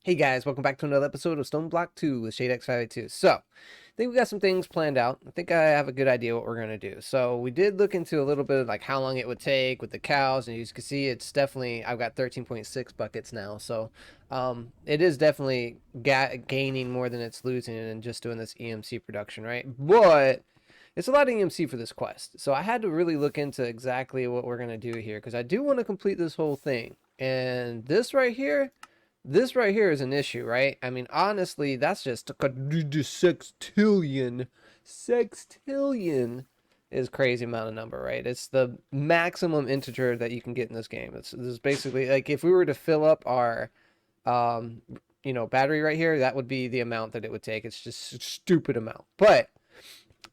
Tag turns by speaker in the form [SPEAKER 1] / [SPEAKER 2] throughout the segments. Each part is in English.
[SPEAKER 1] Hey guys, welcome back to another episode of Stone Block 2 with ShadeX582. So, I think we got some things planned out. I think I have a good idea what we're going to do. So, we did look into a little bit of like how long it would take with the cows, and as you can see, it's definitely, I've got 13.6 buckets now. So, it is definitely gaining more than it's losing in just doing this EMC production, right? But it's a lot of EMC for this quest. So, I had to really look into exactly what we're going to do here because I do want to complete this whole thing. And this right here is an issue, right? I mean, honestly, that's just sextillion. Sextillion is crazy amount of number, right? It's the maximum integer that you can get in this game. This is basically like if we were to fill up our, um, battery right here, that would be the amount that it would take. It's just a stupid amount. But,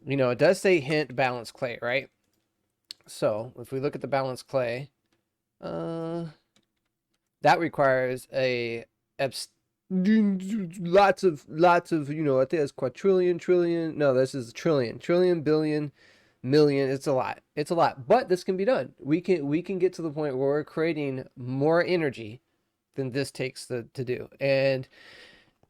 [SPEAKER 1] it does say hint balanced clay, right? So if we look at the balanced clay, uh, that requires a lots of I think it's quadrillion trillion, no, this is trillion billion million. It's a lot, but this can be done. We can get to the point where we're creating more energy than this takes to do. And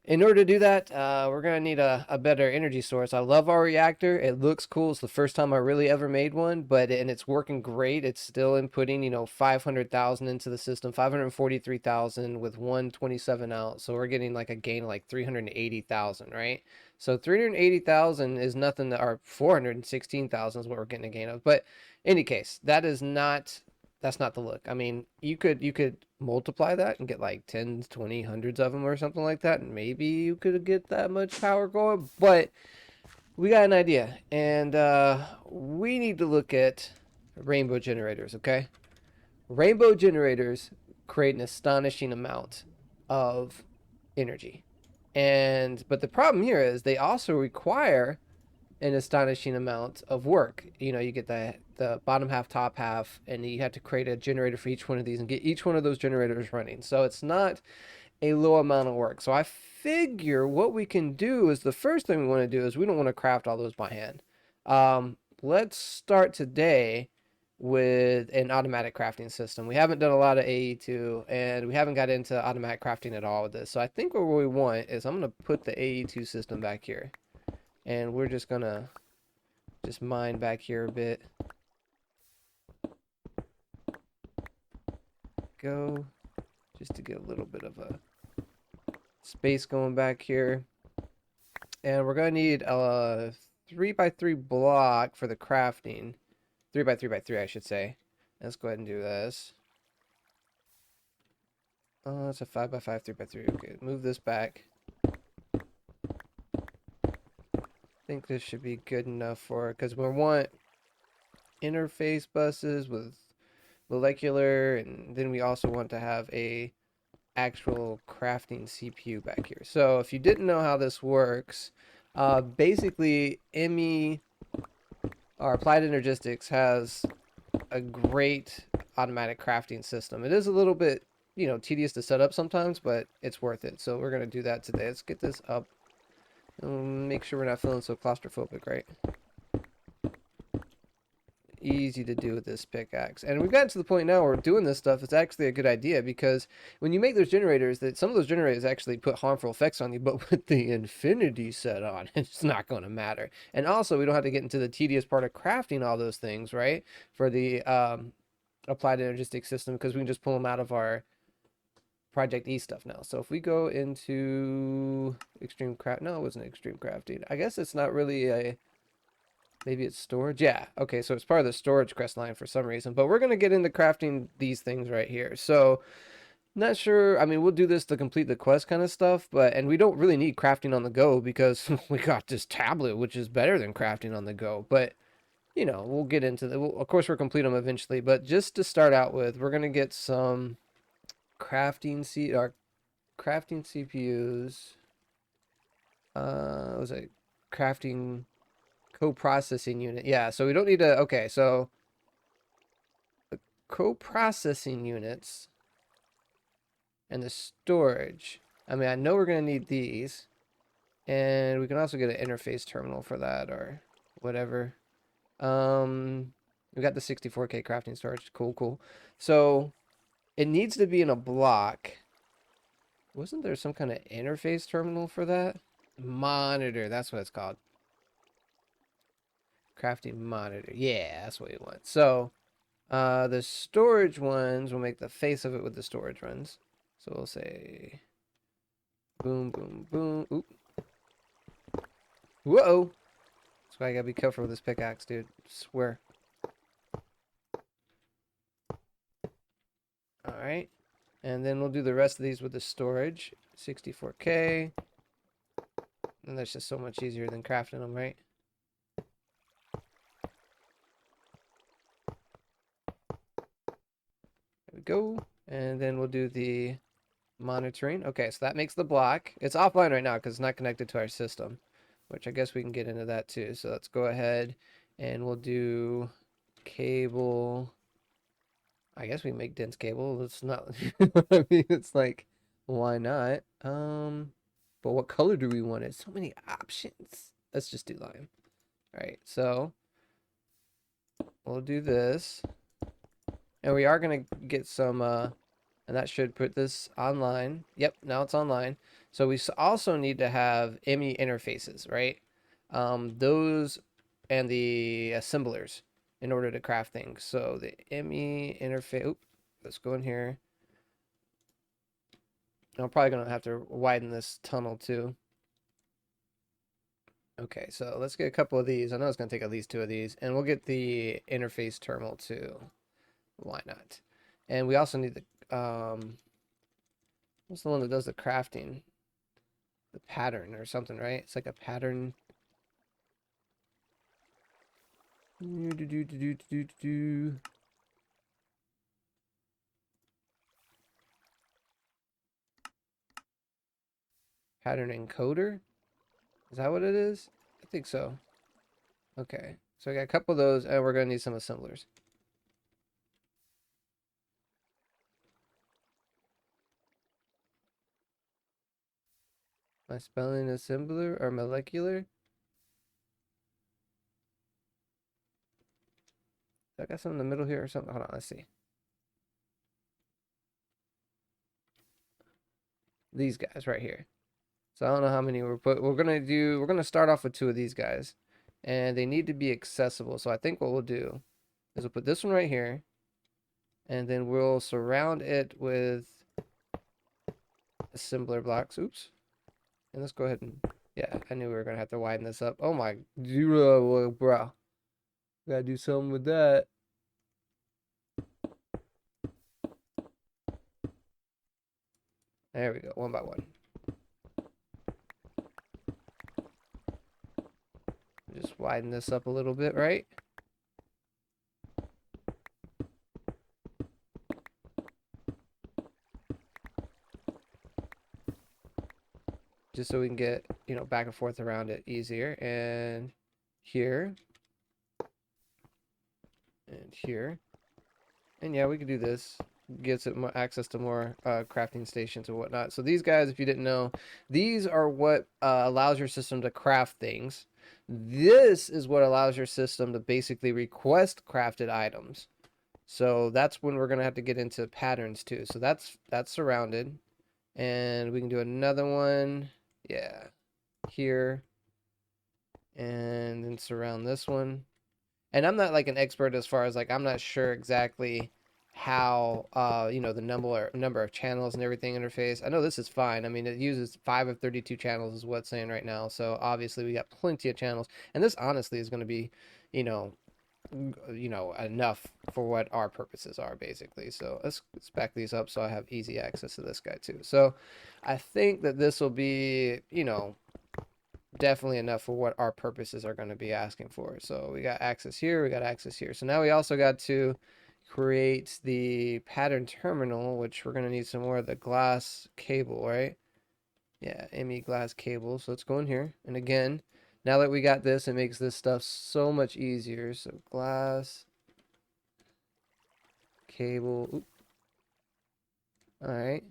[SPEAKER 1] in order to do that, we're going to need a better energy source. I love our reactor. It looks cool. It's the first time I really ever made one, and it's working great. It's still inputting, 500,000 into the system, 543,000 with 127 out. So we're getting like a gain of like 380,000, right? So 380,000 is nothing that, or 416,000 is what we're getting a gain of. But in any case, that's not the look. I mean, you could multiply that and get like tens, 20, hundreds of them or something like that, and maybe you could get that much power going. But we got an idea, and we need to look at rainbow generators. Okay, rainbow generators create an astonishing amount of energy, but the problem here is they also require an astonishing amount of work. You get the bottom half, top half, and you have to create a generator for each one of these and get each one of those generators running. So it's not a low amount of work. So I figure what we can do is the first thing we want to do is we don't want to craft all those by hand. Let's start today with an automatic crafting system. We haven't done a lot of AE2 and we haven't got into automatic crafting at all with this. So I think what we want is I'm going to put the AE2 system back here. And we're just gonna mine back here a bit. Go, just to get a little bit of a space going back here. And we're gonna need a 3x3 block for the crafting. 3x3x3, I should say. Let's go ahead and do this. Oh, it's a 5x5, 3x3. Okay, move this back. I think this should be good enough for, because we want interface buses with molecular, and then we also want to have a actual crafting CPU back here. So if you didn't know how this works, basically ME or Applied Energistics has a great automatic crafting system. It is a little bit, tedious to set up sometimes, but it's worth it. So we're going to do that today. Let's get this up and make sure we're not feeling so claustrophobic, right? Easy to do with this pickaxe. And we've gotten to the point now where doing this stuff is actually a good idea, because when you make those generators, that some of those generators actually put harmful effects on you, but with the infinity set on, it's not going to matter. And also, we don't have to get into the tedious part of crafting all those things, right? For the applied energistic system, because we can just pull them out of our Project E stuff now. So if we go into extreme craft, no, it wasn't extreme crafting. I guess it's not really a, maybe it's storage. Yeah. Okay. So it's part of the storage quest line for some reason, but we're going to get into crafting these things right here. So not sure. I mean, we'll do this to complete the quest kind of stuff, and we don't really need crafting on the go because we got this tablet, which is better than crafting on the go. But, we'll get into the, of course, we'll complete them eventually, but just to start out with, we're going to get some crafting CPUs. Was it crafting co-processing unit? Yeah, so we don't need to, okay, so the co-processing units and the storage. I mean, I know we're going to need these, and we can also get an interface terminal for that or whatever. We got the 64K crafting storage. Cool. So it needs to be in a block. Wasn't there some kind of interface terminal for that? Monitor, that's what it's called. Crafting monitor. Yeah, that's what we want. So, the storage ones, we'll make the face of it with the storage ones. So we'll say boom, boom, boom. Oop. Whoa! That's why I gotta be careful with this pickaxe, dude. Swear. Alright. And then we'll do the rest of these with the storage. 64K. And that's just so much easier than crafting them, right? There we go. And then we'll do the monitoring. Okay, so that makes the block. It's offline right now because it's not connected to our system, which I guess we can get into that too. So let's go ahead and we'll do cable. I guess we make dense cable. It's not, I mean, it's like, why not? But what color do we want it? So many options. Let's just do lime. All right, so we'll do this. And we are going to get some, and that should put this online. Yep, now it's online. So we also need to have ME interfaces, right? Those and the assemblers in order to craft things. So the ME interface, oop, let's go in here. I'm probably going to have to widen this tunnel too. Okay, so let's get a couple of these. I know it's going to take at least 2 of these. And we'll get the interface terminal too. Why not? And we also need the, what's the one that does the crafting? The pattern or something, right? It's like a pattern. Pattern encoder? Is that what it is? I think so. Okay. So I got a couple of those, and we're going to need some assemblers. Am I spelling assembler or molecular? I got some in the middle here or something. Hold on, let's see. These guys right here. So I don't know how many we're gonna start off with 2 of these guys. And they need to be accessible. So I think what we'll do is we'll put this one right here. And then we'll surround it with assembler blocks. Oops. And let's go ahead and, yeah, I knew we were gonna have to widen this up. Oh my, bro. Gotta do something with that. There we go, one by one. Just widen this up a little bit, right? Just so we can get, you know, back and forth around it easier. And here. And here. And yeah, we could do this. Gets it more access to more crafting stations and whatnot. So these guys, if you didn't know, these are what allows your system to craft things. This is what allows your system to basically request crafted items. So that's when we're gonna have to get into patterns too. So that's surrounded, and we can do another one. Yeah, here, and then surround this one. And I'm not like an expert as far as like I'm not sure exactly how you know, the number of channels and everything interface. I know this is fine. I mean, it uses 5 of 32 channels is what's saying right now. So obviously we got plenty of channels, and this honestly is going to be, you know, enough for what our purposes are basically. So let's back these up so I have easy access to this guy too. So I think that this will be, you know, definitely enough for what our purposes are going to be asking for. So we got access here, we got access here. So now we also got to create the pattern terminal, which we're going to need some more of the glass cable, right? Yeah, ME glass cable. So let's go in here. And again, now that we got this, it makes this stuff so much easier. So glass cable. Oop. All right.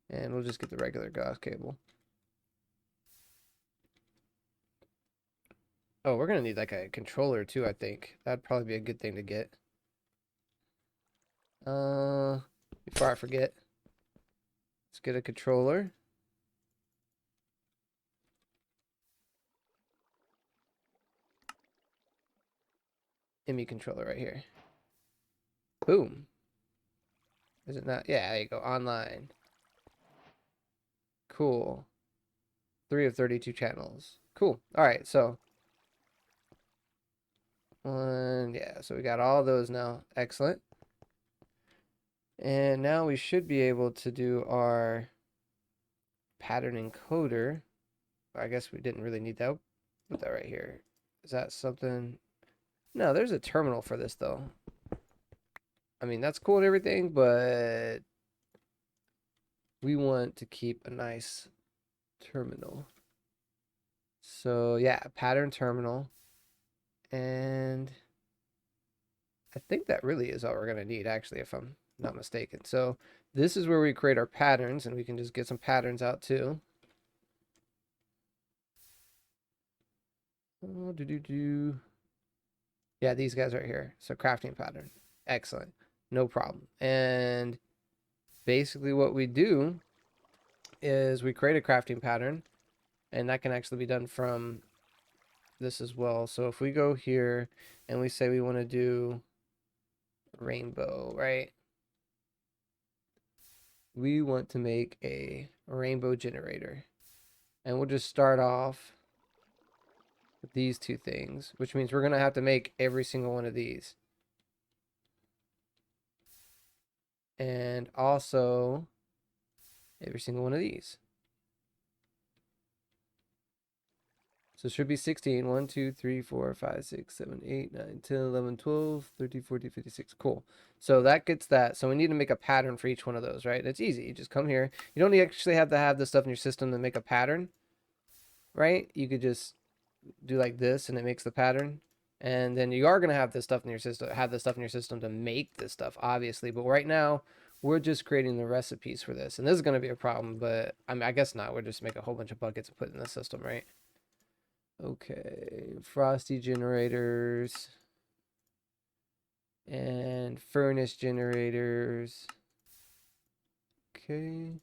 [SPEAKER 1] And we'll just get the regular glass cable. Oh, we're going to need like a controller too, I think. That'd probably be a good thing to get. Before I forget, let's get a controller. ME controller right here. Boom. Is it not? Yeah, there you go. Online. Cool. 3 of 32 channels. Cool. All right, so yeah, so we got all those now. Excellent. And now we should be able to do our pattern encoder. I guess we didn't really need that. Put that right here. Is that something? No, there's a terminal for this though. I mean, that's cool and everything, but we want to keep a nice terminal. So yeah, pattern terminal. And I think that really is all we're going to need, actually, if I'm not mistaken. So this is where we create our patterns, and we can just get some patterns out too. Oh, yeah, these guys right here. So crafting pattern. Excellent. No problem. And basically what we do is we create a crafting pattern, and that can actually be done from this as well. So if we go here and we say we want to do rainbow, right? We want to make a rainbow generator. And we'll just start off with these two things, which means we're going to have to make every single one of these. And also every single one of these. So it should be 16. 1, 2, 3, 4, 5, 6, 7, 8, 9, 10, 11, 12, 13, 14, 15, 16. Cool. So that gets that. So we need to make a pattern for each one of those, right? It's easy. You just come here. You don't actually have to have this stuff in your system to make a pattern, right? You could just do like this and it makes the pattern. And then you are going to have this stuff in your system, to make this stuff, obviously. But right now, we're just creating the recipes for this. And this is going to be a problem, but I mean, I guess not. We'll just make a whole bunch of buckets and put in the system, right? Okay, frosty generators and furnace generators. Okay,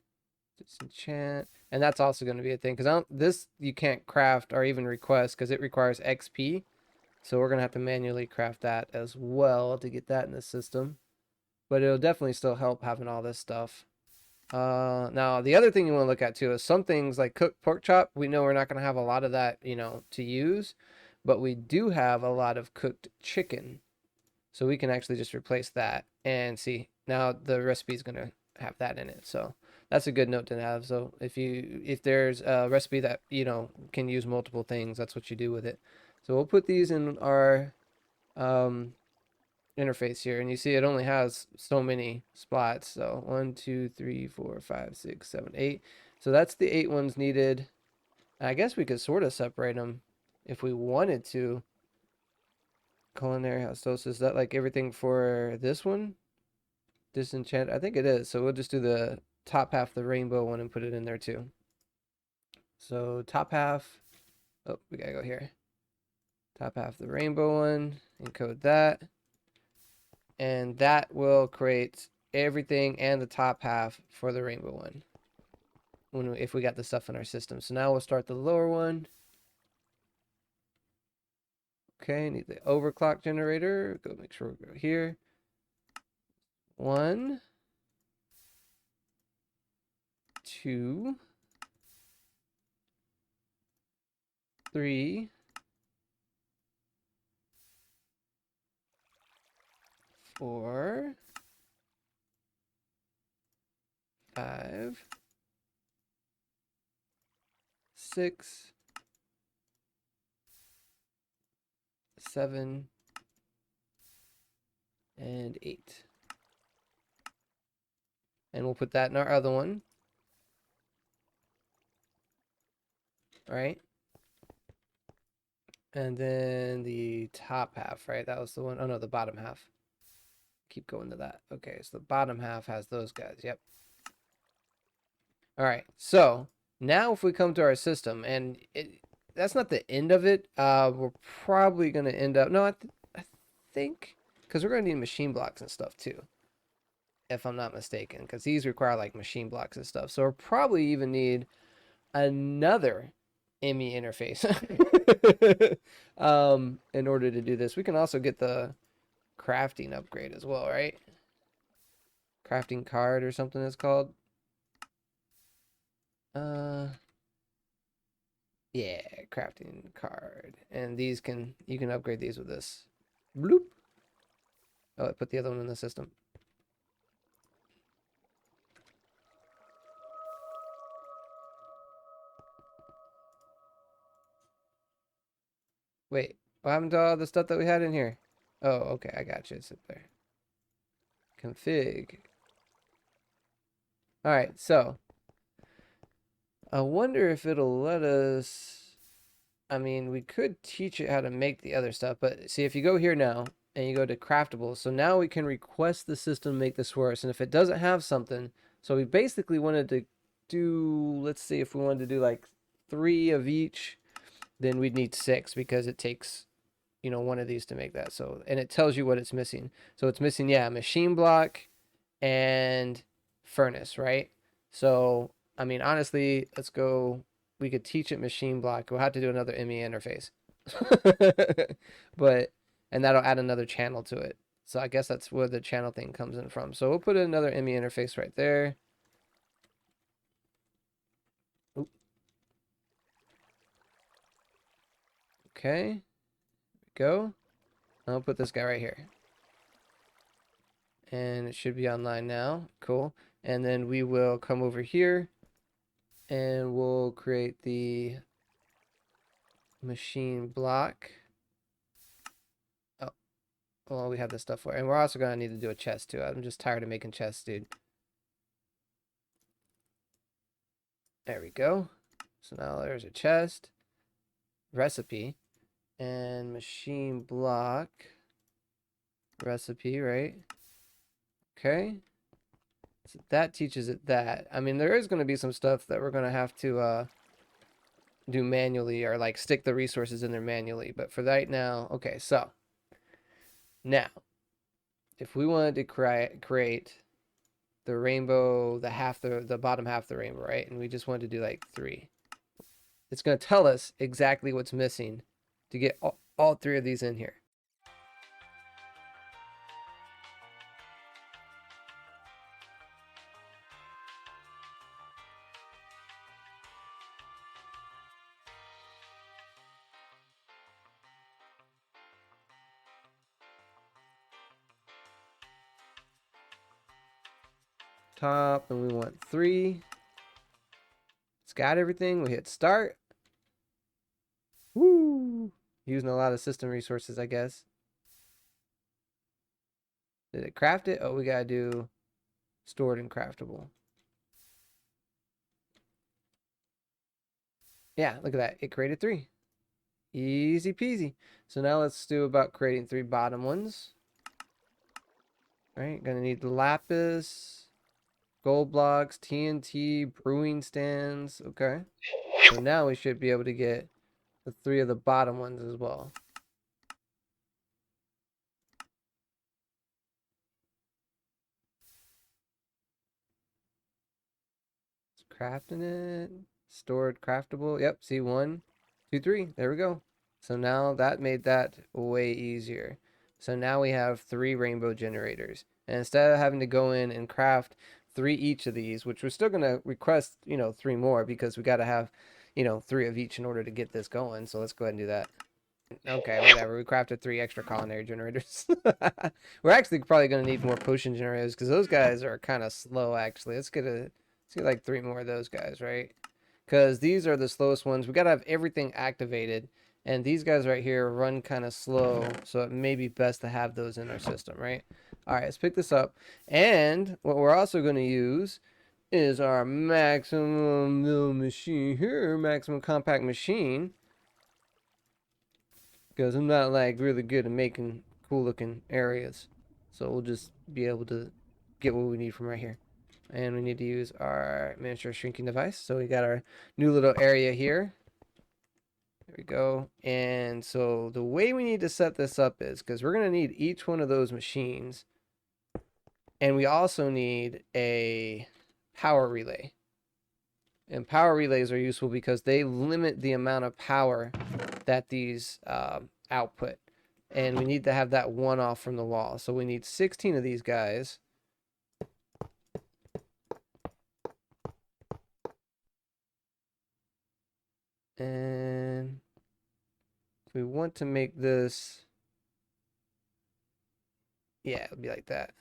[SPEAKER 1] disenchant, and that's also going to be a thing because this you can't craft or even request because it requires XP. So we're gonna have to manually craft that as well to get that in the system. But it'll definitely still help having all this stuff. Now the other thing you want to look at too is some things like cooked pork chop. We know we're not going to have a lot of that, to use, but we do have a lot of cooked chicken. So we can actually just replace that and see now the recipe is going to have that in it. So that's a good note to have. So if there's a recipe that, can use multiple things, that's what you do with it. So we'll put these in our, interface here, and you see it only has so many spots. So 1, 2, 3, 4, 5, 6, 7, 8. So that's the 8 ones needed. And I guess we could sort of separate them if we wanted to. Culinary househost, is that like everything for this one? Disenchant, I think it is. So we'll just do the top half, the rainbow one, and put it in there too. So top half, oh, we gotta go here. Top half the rainbow one, encode that. And that will create everything and the top half for the rainbow one if we got the stuff in our system. So now we'll start the lower one. Okay, need the overclock generator. Go make sure we go here. 1, 2, 3, 4, 5, 6, 7, and 8. And we'll put that in our other one. All right. And then the top half, right? That was the one. Oh no, the bottom half. Keep going to that. Okay, so the bottom half has those guys. Yep. All right. So now if we come to our system, and that's not the end of it. We're probably going to end up. No, I think because we're going to need machine blocks and stuff too, if I'm not mistaken, because these require like machine blocks and stuff. So we'll probably even need another ME interface. in order to do this. We can also get the crafting upgrade as well, right? Crafting card or something it's called. Yeah, crafting card. And these you can upgrade these with this. Bloop. Oh, I put the other one in the system. Wait, what happened to all the stuff that we had in here? Oh, okay, I got you. It's up there. Config. All right, so I wonder if it'll let us. I mean, we could teach it how to make the other stuff, but see, if you go here now and you go to craftable, so now we can request the system make this for us. And if it doesn't have something, so we basically wanted to do, let's see, if we wanted to do like 3 of each, then we'd need 6 because it takes, you know, one of these to make that. So, and it tells you what it's missing. So it's missing, yeah, machine block and furnace, right? So, I mean, honestly, let's go. We could teach it machine block. We'll have to do another ME interface. But, and that'll add another channel to it. So I guess that's where the channel thing comes in from. So we'll put another ME interface right there. Oop. Okay. Go. I'll put this guy right here. And it should be online now. Cool. And then we will come over here and we'll create the machine block. Oh, well, we have this stuff for it. And we're also going to need to do a chest too. I'm just tired of making chests, dude. There we go. So now there's a chest, recipe, and machine block recipe, right? Okay. So that teaches it that. I mean, there is going to be some stuff that we're going to have to do manually, or like stick the resources in there manually. But for right now, okay, so now if we wanted to create the rainbow, the bottom half of the rainbow, right? And we just wanted to do like 3. It's going to tell us exactly what's missing to get all 3 of these in here. Top, and we want 3. It's got everything. We hit start. Woo! Using a lot of system resources, I guess. Did it craft it? Oh, we gotta do stored and craftable. Yeah, look at that. It created 3. Easy peasy. So now let's do about creating 3 bottom ones. All right, gonna need lapis, gold blocks, TNT, brewing stands. Okay. So now we should be able to get the 3 of the bottom ones as well. It's crafting it. Stored craftable. Yep, see 1, 2, 3. There we go. So now that made that way easier. So now we have 3 rainbow generators. And instead of having to go in and craft 3 each of these, which we're still going to request, 3 more because we got to have, 3 of each in order to get this going. So let's go ahead and do that. Okay, whatever. We crafted 3 extra culinary generators. We're actually probably going to need more potion generators because those guys are kind of slow, actually. Let's get like 3 more of those guys, right? Because these are the slowest ones. We got to have everything activated. And these guys right here run kind of slow, so it may be best to have those in our system, right? All right, let's pick this up. And what we're also going to use is our maximum little machine here, maximum compact machine. Because I'm not like really good at making cool looking areas. So we'll just be able to get what we need from right here. And we need to use our miniature shrinking device. So we got our new little area here. There we go. And so the way we need to set this up is, because we're going to need each one of those machines. And we also need a power relay. And power relays are useful because they limit the amount of power that these output. And we need to have that one off from the wall. So we need 16 of these guys. And if we want to make this, yeah, it'll be like that.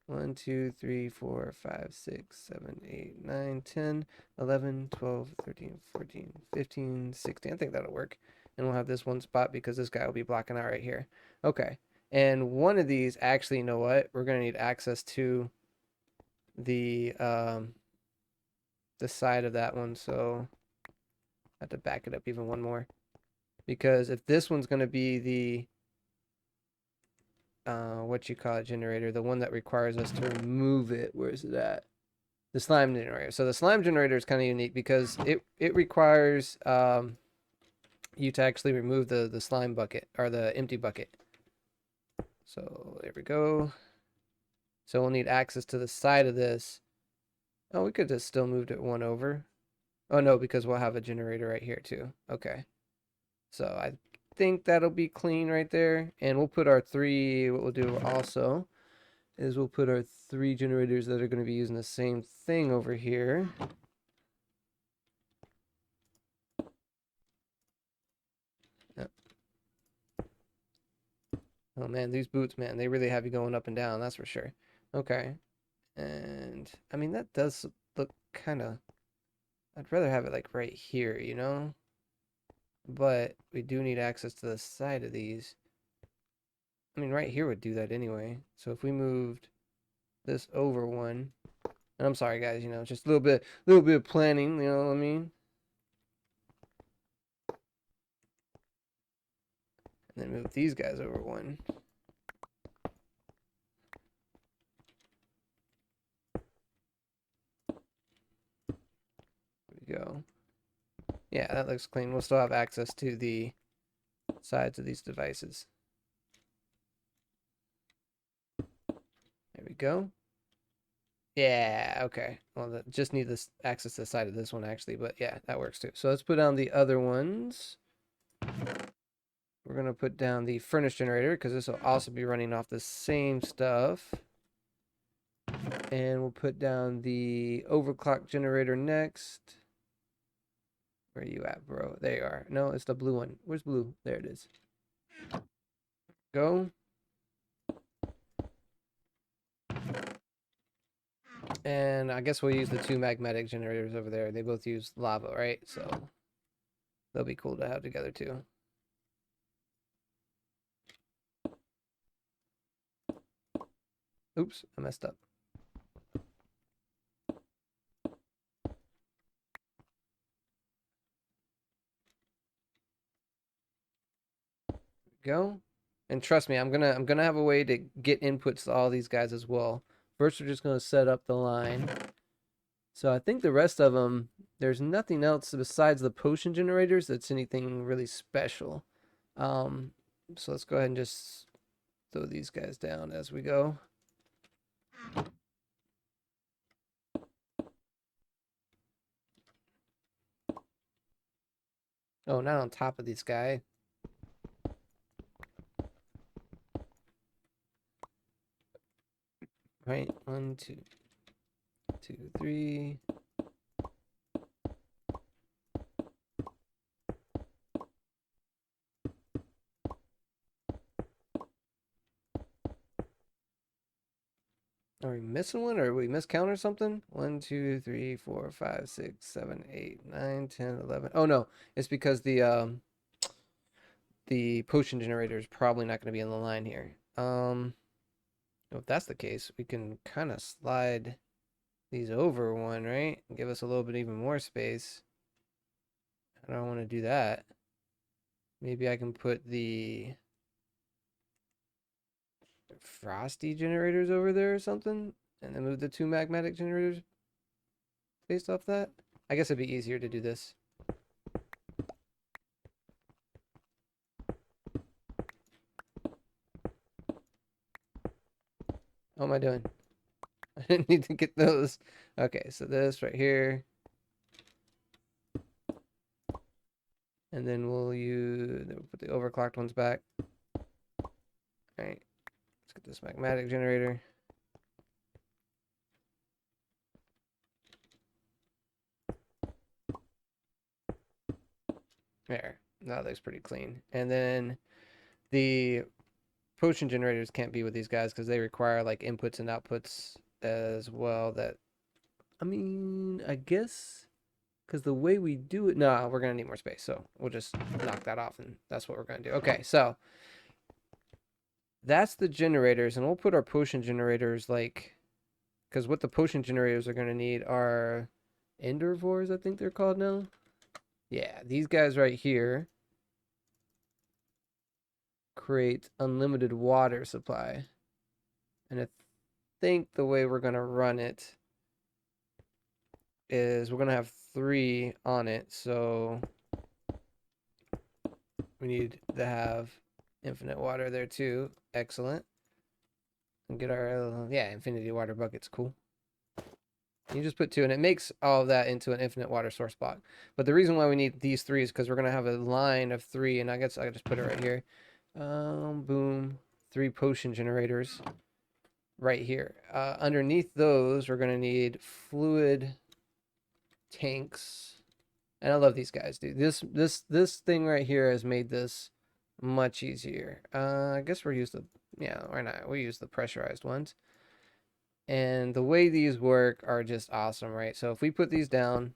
[SPEAKER 1] 1, 2, 3, 4, 5, 6, 7, 8, 9, 10, 11, 12, 13, 14, 15, 16. I think that'll work. And we'll have this one spot because this guy will be blocking out right here. Okay. And one of these, actually, you know what? We're going to need access to the side of that one. So I have to back it up even one more. Because if this one's going to be the what you call it generator, the one that requires us to remove it, where is it at? The slime generator. So the slime generator is kind of unique because it requires you to actually remove the slime bucket or the empty bucket. So there we go. So we'll need access to the side of this. Oh, we could just still moved it one over. Oh no, because we'll have a generator right here too. Okay. So I think that'll be clean right there. And we'll put our three, what we'll do also is we'll put our 3 generators that are going to be using the same thing over here. Yep. Oh man, these boots, man, they really have you going up and down, that's for sure. Okay. And I mean, that does look kind of, I'd rather have it like right here, you know? But we do need access to the side of these. I mean, right here would do that anyway. So if we moved this over one, and I'm sorry guys, you know, just a little bit of planning, you know what I mean? And then move these guys over one. There we go. Yeah, that looks clean. We'll still have access to the sides of these devices. There we go. Yeah, okay. Well, just need this access to the side of this one actually, but yeah, that works too. So let's put down the other ones. We're gonna put down the furnace generator because this will also be running off the same stuff. And we'll put down the overclock generator next. Where are you at, bro? There you are. No, it's the blue one. Where's blue? There it is. Go. And I guess we'll use the 2 magnetic generators over there. They both use lava, right? So they'll be cool to have together too. Oops, I messed up. Go. And trust me, I'm gonna have a way to get inputs to all these guys as well. First, we're just gonna set up the line. So I think the rest of them, there's nothing else besides the potion generators that's anything really special. So let's go ahead and just throw these guys down as we go. Oh, not on top of this guy. Right, 1, 2, 2, 3. Are we missing one or are we miscount or something? 1, 2, 3, 4, 5, 6, 7, 8, 9, 10, 11. Oh no, it's because the potion generator is probably not going to be in the line here. If that's the case, we can kind of slide these over one, right? Give us a little bit even more space. I don't want to do that. Maybe I can put the frosty generators over there or something, and then move the 2 magnetic generators based off that. I guess it'd be easier to do this. How am I doing? I didn't need to get those. Okay, so this right here. And then we'll put the overclocked ones back. All right, let's get this magmatic generator. There, that looks pretty clean. And then the potion generators can't be with these guys because they require like inputs and outputs as well. That, I mean, I guess because the way we do it, no, we're gonna need more space, so we'll just knock that off, and that's what we're gonna do. Okay, so that's the generators, and we'll put our potion generators like, because what the potion generators are gonna need are endorvores, I think they're called now. Yeah, these guys right here create unlimited water supply. And I think the way we're going to run it is we're going to have 3 on it. So we need to have infinite water there too. Excellent. And get our, yeah, infinity water buckets. Cool. You just put 2, and it makes all of that into an infinite water source block. But the reason why we need these 3 is because we're going to have a line of 3, and I guess I just put it right here. Boom. 3 potion generators right here. Underneath those, we're going to need fluid tanks. And I love these guys, dude. This thing right here has made this much easier. I guess we'll use the, yeah, why not? We'll use the pressurized ones. And the way these work are just awesome, right? So if we put these down,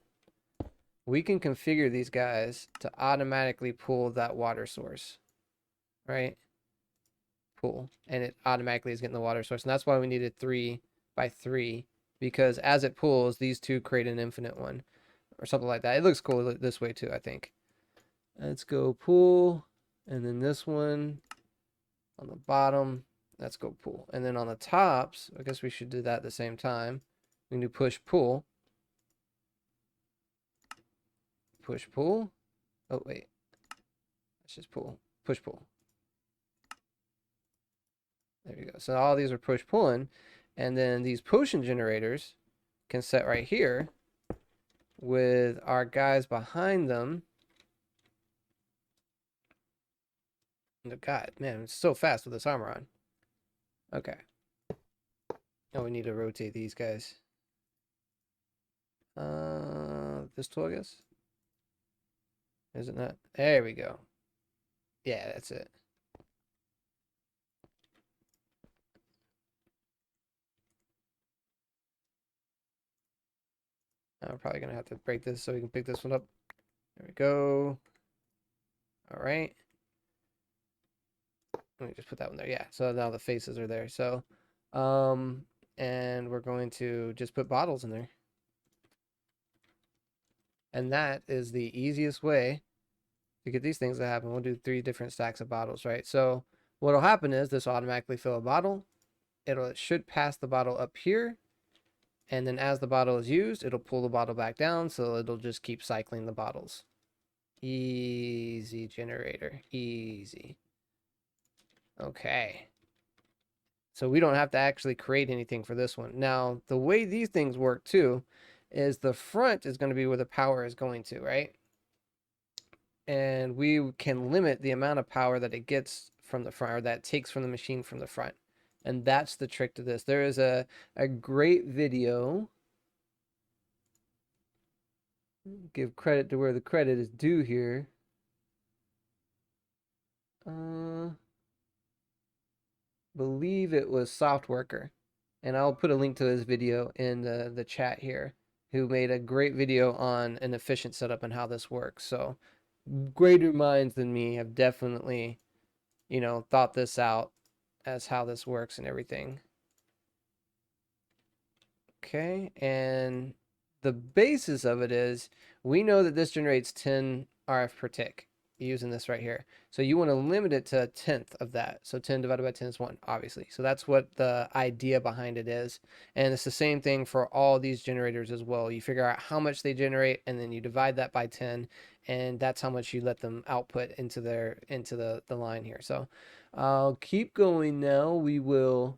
[SPEAKER 1] we can configure these guys to automatically pull that water source, right? Pull, and it automatically is getting the water source. And that's why we needed 3 by 3, because as it pulls, these 2 create an infinite one or something like that. It looks cool this way too, I think. Let's go pull, and then this one on the bottom. Let's go pull. And then on the tops, I guess we should do that at the same time. We can do push pull. Push pull. Oh, wait. Let's just pull. Push pull. There you go. So all these are push pulling. And then these potion generators can set right here with our guys behind them. Oh, God, man, it's so fast with this armor on. Okay. Oh, we need to rotate these guys. This tool, I guess? Is it not? There we go. Yeah, that's it. I'm probably going to have to break this so we can pick this one up. There we go. All right. Let me just put that one there. Yeah, so now the faces are there. So, and we're going to just put bottles in there. And that is the easiest way to get these things to happen. We'll do 3 different stacks of bottles, right? So what'll happen is this will automatically fill a bottle. It should pass the bottle up here. And then as the bottle is used, it'll pull the bottle back down. So it'll just keep cycling the bottles. Easy generator. Easy. Okay. So we don't have to actually create anything for this one. Now, the way these things work too is the front is going to be where the power is going to, right? And we can limit the amount of power that it gets from the front, or that it takes from the machine from the front. And that's the trick to this. There is a great video. Give credit to where the credit is due here. Believe it was Softworker. And I'll put a link to his video in the chat here, who made a great video on an efficient setup and how this works. So greater minds than me have definitely, you know, thought this out as how this works and everything. Okay, and the basis of it is we know that this generates 10 RF per tick using this right here. So you want to limit it to a 1/10 of that. So 10 divided by 10 is 1, obviously. So that's what the idea behind it is. And it's the same thing for all these generators as well. You figure out how much they generate, and then you divide that by 10, and that's how much you let them output into the line here. So I'll keep going now. We will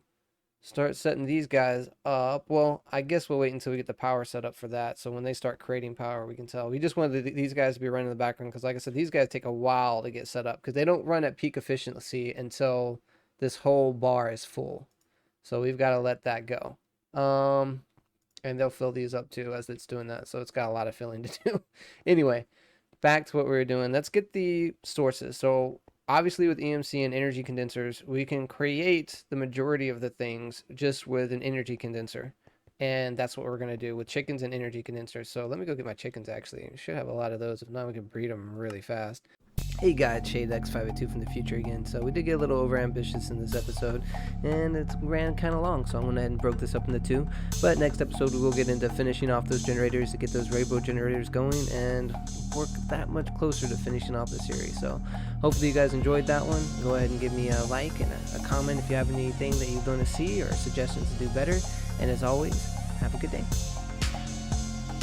[SPEAKER 1] start setting these guys up. Well, I guess we'll wait until we get the power set up for that. So when they start creating power, we can tell. We just wanted these guys to be running in the background because, like I said, these guys take a while to get set up because they don't run at peak efficiency until this whole bar is full. So we've got to let that go. And they'll fill these up too as it's doing that. So it's got a lot of filling to do. Anyway, back to what we were doing. Let's get the sources. So obviously with EMC and energy condensers, we can create the majority of the things just with an energy condenser. And that's what we're going to do with chickens and energy condensers. So let me go get my chickens, actually. We should have a lot of those. If not, we can breed them really fast. Hey guys, ShadeX582 from the future again. So we did get a little over ambitious in this episode, and it ran kind of long, so I went ahead and broke this up into two. But next episode we will get into finishing off those generators to get those rainbow generators going and work that much closer to finishing off the series. So hopefully you guys enjoyed that one. Go ahead and give me a like and a comment if you have anything that you want to see or suggestions to do better. And as always, have a good day.